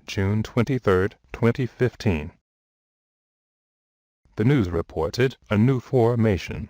June 23, 2015. The news reported a new formation.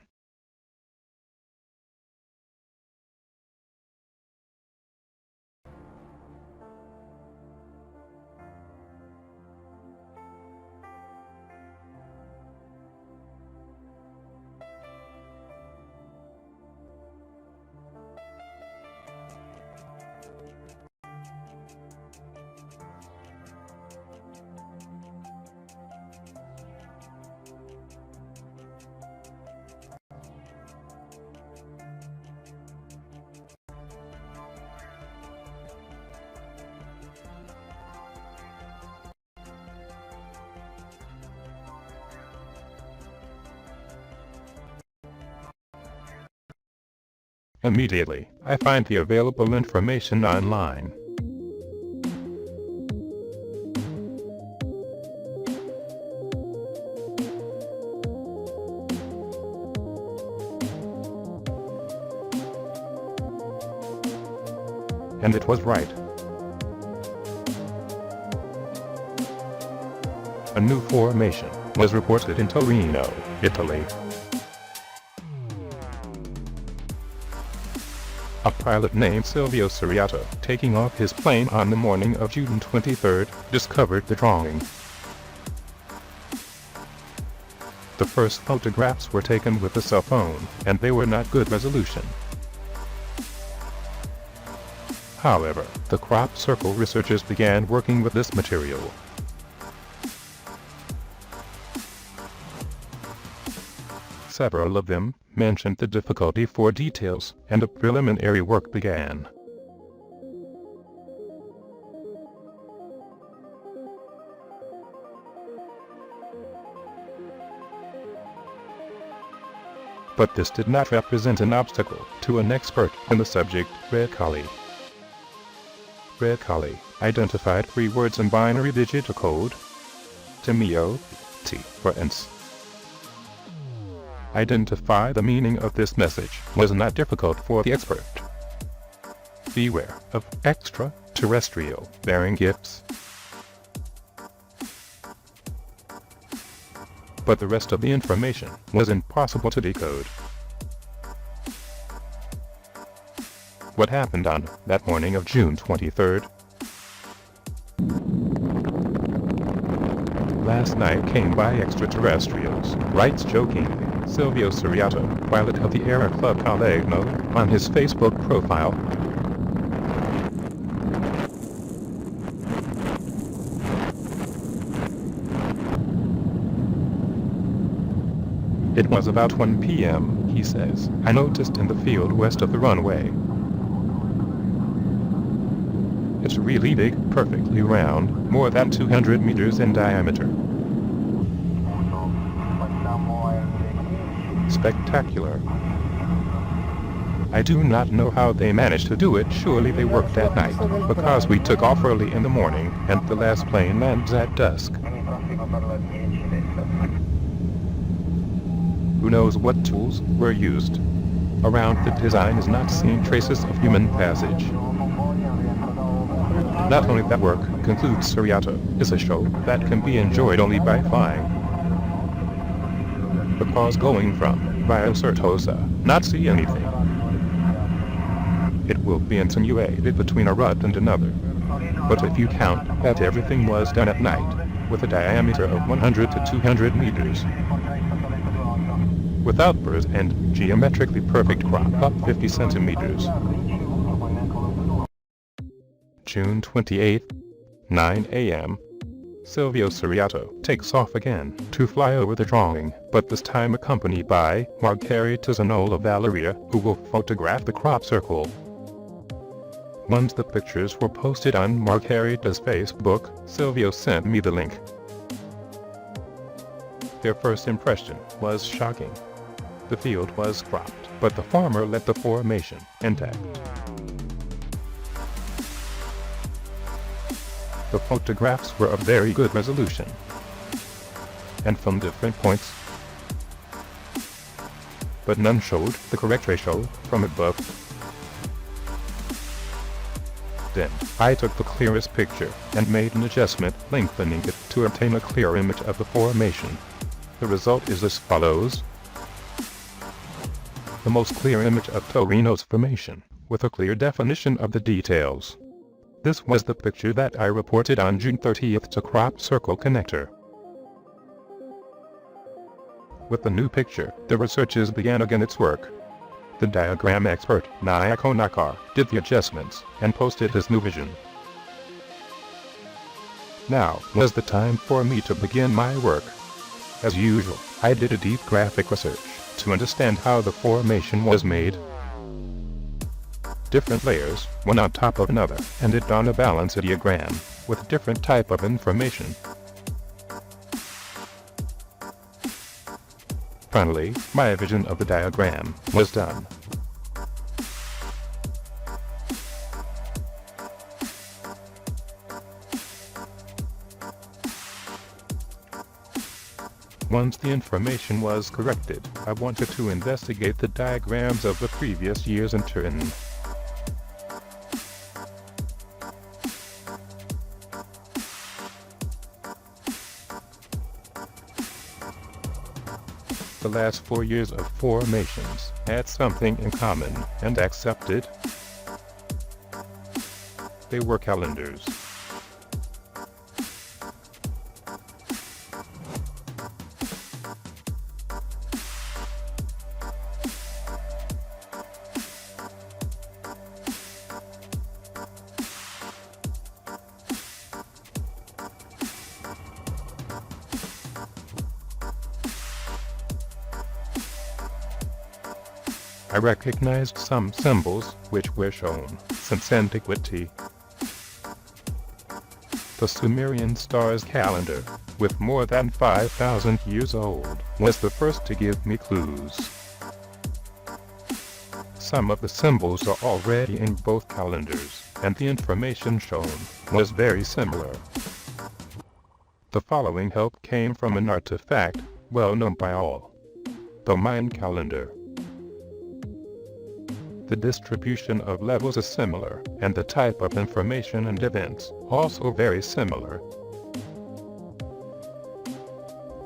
Immediately, I find the available information online. And it was right. A new formation was reported in Torino, Italy. A pilot named Silvio Ciriato, taking off his plane on the morning of June 23, discovered the drawing. The first photographs were taken with a cell phone, and they were not good resolution. However, the crop circle researchers began working with this material. Several of them mentioned the difficulty for details, and a preliminary work began. But this did not represent an obstacle to an expert in the subject, Recalli. Recalli identified 3 words in binary digital code. Timio, T for ins. Identify the meaning of this message was not difficult for the expert. Beware of extraterrestrial bearing gifts. But the rest of the information was impossible to decode. What happened on that morning of June 23rd? Last night came by extraterrestrials, writes jokingly Silvio Ciriato, pilot of the Air Club Collegno, on his Facebook profile. It was about 1 p.m., he says. I noticed in the field west of the runway. It's really big, perfectly round, more than 200 meters in diameter. Spectacular. I do not know how they managed to do it. Surely they worked at night, because we took off early in the morning, and the last plane lands at dusk. Who knows what tools were used? Around the design is not seen traces of human passage. Not only that work, concludes Ciriato, is a show that can be enjoyed only by flying. Because going from via Certosa, not see anything. It will be insinuated between a rut and another. But if you count that everything was done at night, with a diameter of 100 to 200 meters, without burrs and geometrically perfect crop up 50 centimeters. June 28, 9 a.m. Silvio Ciriato takes off again to fly over the drawing, but this time accompanied by Margherita Zanola Valeria, who will photograph the crop circle. Once the pictures were posted on Margherita's Facebook, Silvio sent me the link. Their first impression was shocking. The field was cropped, but the farmer left the formation intact. The photographs were of very good resolution, and from different points, but none showed the correct ratio from above. Then, I took the clearest picture and made an adjustment, lengthening it to obtain a clear image of the formation. The result is as follows. The most clear image of Torino's formation, with a clear definition of the details. This was the picture that I reported on June 30th to Crop Circle Connector. With the new picture, the researchers began again its work. The diagram expert, Naoko Nakar, did the adjustments and posted his new vision. Now was the time for me to begin my work. As usual, I did a deep graphic research to understand how the formation was made. Different layers, one on top of another, ended on a balance diagram with different type of information. Finally, my vision of the diagram was done. Once the information was corrected, I wanted to investigate the diagrams of the previous years in Turin. The last 4 years of formations had something in common and accepted. They were calendars. I recognized some symbols which were shown since antiquity. The Sumerian stars calendar, with more than 5,000 years old, was the first to give me clues. Some of the symbols are already in both calendars, and the information shown was very similar. The following help came from an artifact, well known by all. The Mayan calendar. The distribution of levels is similar, and the type of information and events also very similar.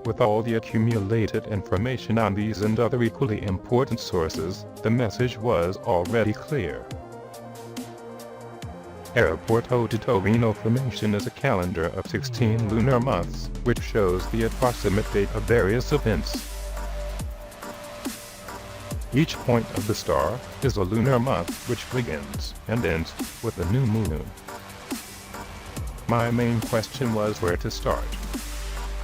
With all the accumulated information on these and other equally important sources, the message was already clear. Aeriporto Torino formation is a calendar of 16 lunar months, which shows the approximate date of various events. Each point of the star is a lunar month which begins and ends with a new moon. My main question was where to start.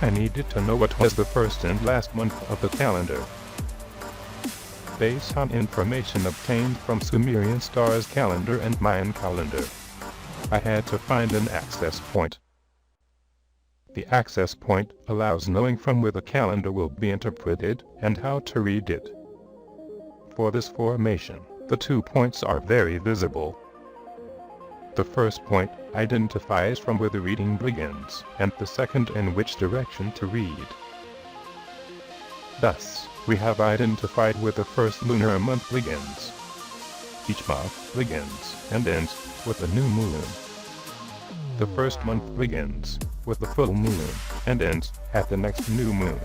I needed to know what was the first and last month of the calendar. Based on information obtained from Sumerian stars calendar and Mayan calendar, I had to find an access point. The access point allows knowing from where the calendar will be interpreted and how to read it. For this formation, the 2 points are very visible. The first point identifies from where the reading begins, and the second in which direction to read. Thus, we have identified where the first lunar month begins. Each month begins and ends with a new moon. The first month begins with the full moon and ends at the next new moon.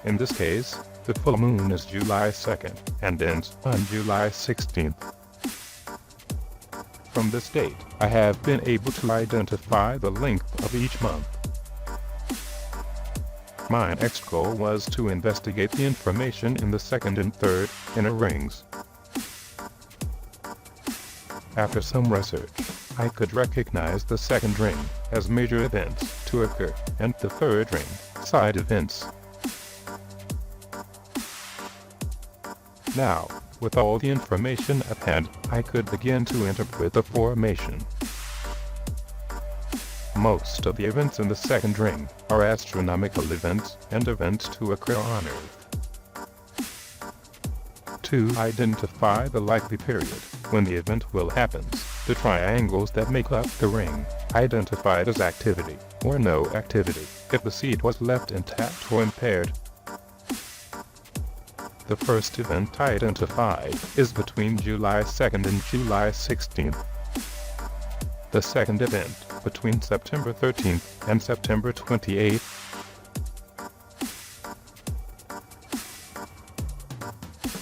In this case, the full moon is July 2nd and ends on July 16th. From this date, I have been able to identify the length of each month. My next goal was to investigate the information in the second and third inner rings. After some research, I could recognize the second ring as major events to occur and the third ring, side events. Now, with all the information at hand, I could begin to interpret the formation. Most of the events in the second ring are astronomical events and events to occur on Earth. To identify the likely period when the event will happen, the triangles that make up the ring identified as activity or no activity if the seed was left intact or impaired. The first event identified is between July 2nd and July 16th. The second event, between September 13th and September 28th.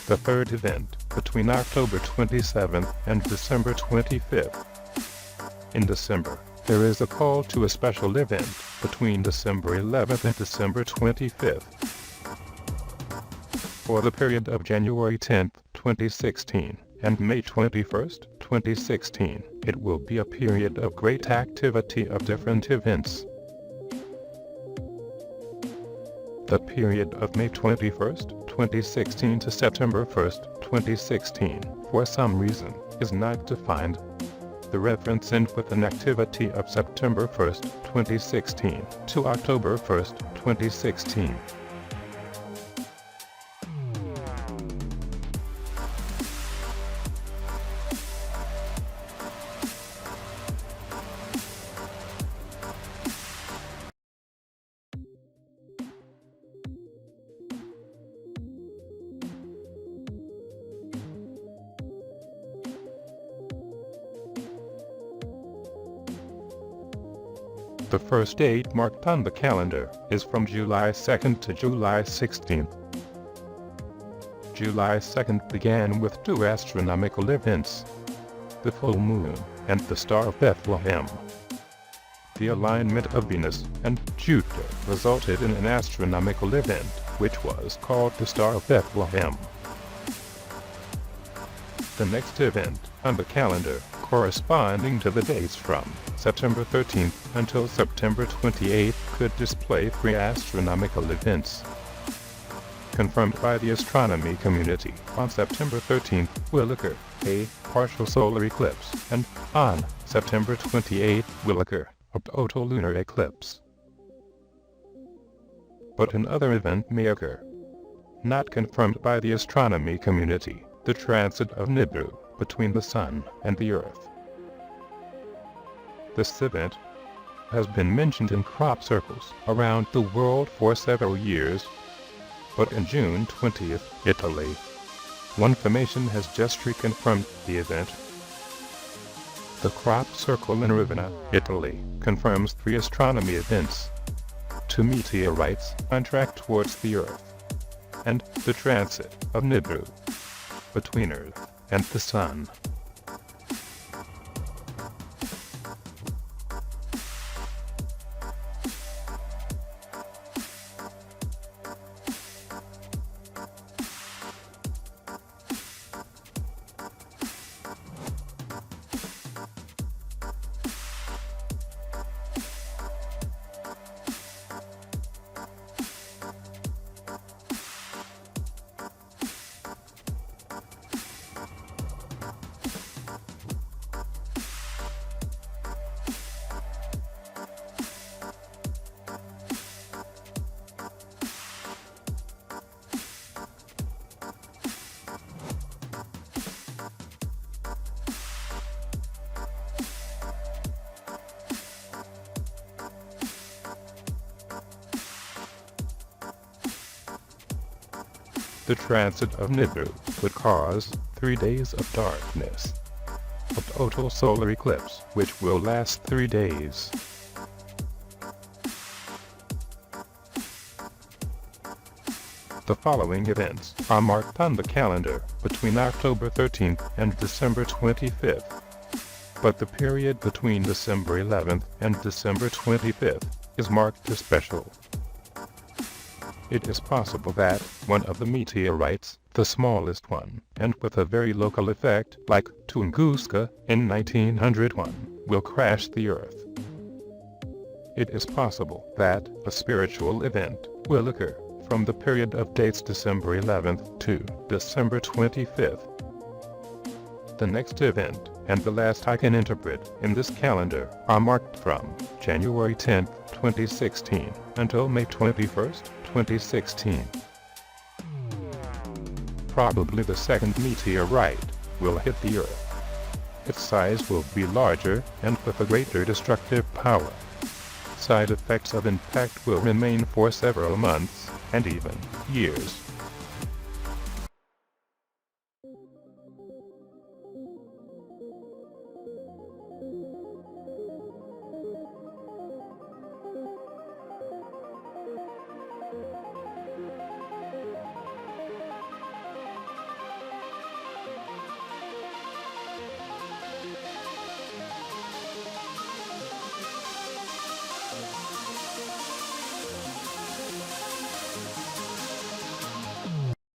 The third event, between October 27th and December 25th. In December, there is a call to a special event, between December 11th and December 25th. For the period of January 10th, 2016, and May 21st, 2016, it will be a period of great activity of different events. The period of May 21st, 2016 to September 1st, 2016, for some reason, is not defined. The reference ends with an activity of September 1st, 2016 to October 1st, 2016. The first date marked on the calendar is from July 2nd to July 16th. July 2nd began with two astronomical events: the full moon and the Star of Bethlehem. The alignment of Venus and Jupiter resulted in an astronomical event, which was called the Star of Bethlehem. The next event on the calendar, corresponding to the dates from September 13th until September 28th, could display three astronomical events. Confirmed by the astronomy community, on September 13th will occur a partial solar eclipse, and on September 28th will occur a total lunar eclipse. But another event may occur. Not confirmed by the astronomy community, the transit of Nibiru between the Sun and the Earth. This event has been mentioned in crop circles around the world for several years, but in June 20th, Italy, one formation has just reconfirmed the event. The crop circle in Ravenna, Italy, confirms three astronomy events: two meteorites on track towards the Earth, and the transit of Nibiru between Earth and the Sun. The transit of Nibiru would cause 3 days of darkness, a total solar eclipse which will last 3 days. The following events are marked on the calendar between October 13th and December 25th, but the period between December 11th and December 25th is marked as special. It is possible that one of the meteorites, the smallest one, and with a very local effect, like Tunguska in 1901, will crash the Earth. It is possible that a spiritual event will occur from the period of dates December 11th to December 25th. The next event, and the last I can interpret in this calendar, are marked from January 10th, 2016, until May 21st, 2016. Probably the second meteorite will hit the Earth. Its size will be larger and with a greater destructive power. Side effects of impact will remain for several months, and even years.